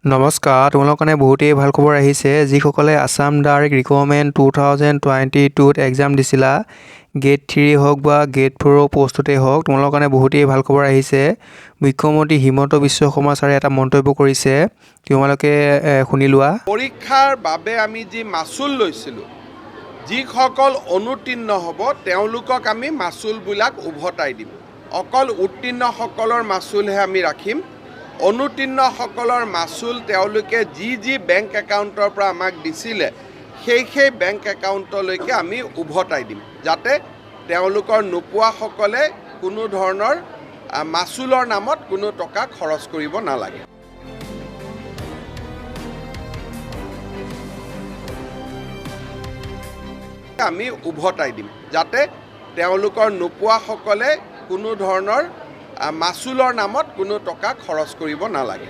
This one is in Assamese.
নমস্কাৰ, তোমালোকৰ কাৰণে বহুতেই ভাল খবৰ আহিছে। যিসকলে আছাম ডাইৰেক্ট ৰিক্ৰুটমেণ্ট 2022ত এক্সাম দিছিলা, গ্ৰেড 3 হওক বা গ্ৰেড 4 পষ্টতেই হওক, তোমালোকৰ কাৰণে বহুতেই ভাল খবৰ আহিছে। মুখ্যমন্ত্ৰী হিমন্ত বিশ্ব শৰ্মা ছাৰে এটা মন্তব্য কৰিছে, তোমালোকে শুনি লোৱা। পৰীক্ষাৰ বাবে আমি যি মাচুল লৈছিলোঁ, যিসকল অনুত্তীৰ্ণ হ'ব তেওঁলোকক আমি মাচুলবিলাক উভতাই দিম। অকল উত্তীৰ্ণসকলৰ মাচুলহে আমি ৰাখিম। অনুত্তীৰ্ণসকলৰ মাচুল তেওঁলোকে যি বেংক একাউণ্টৰ পৰা আমাক দিছিলে সেই বেংক একাউণ্টলৈকে আমি উভতাই দিম, যাতে তেওঁলোকৰ নোপোৱাসকলে কোনো ধৰণৰ মাচুলৰ নামত কোনো টকা খৰচ কৰিব নালাগে। আমি উভতাই দিম, যাতে তেওঁলোকৰ নোপোৱাসকলে কোনো ধৰণৰ মাচুলৰ নামত কোনো টকা খৰচ কৰিব নালাগে।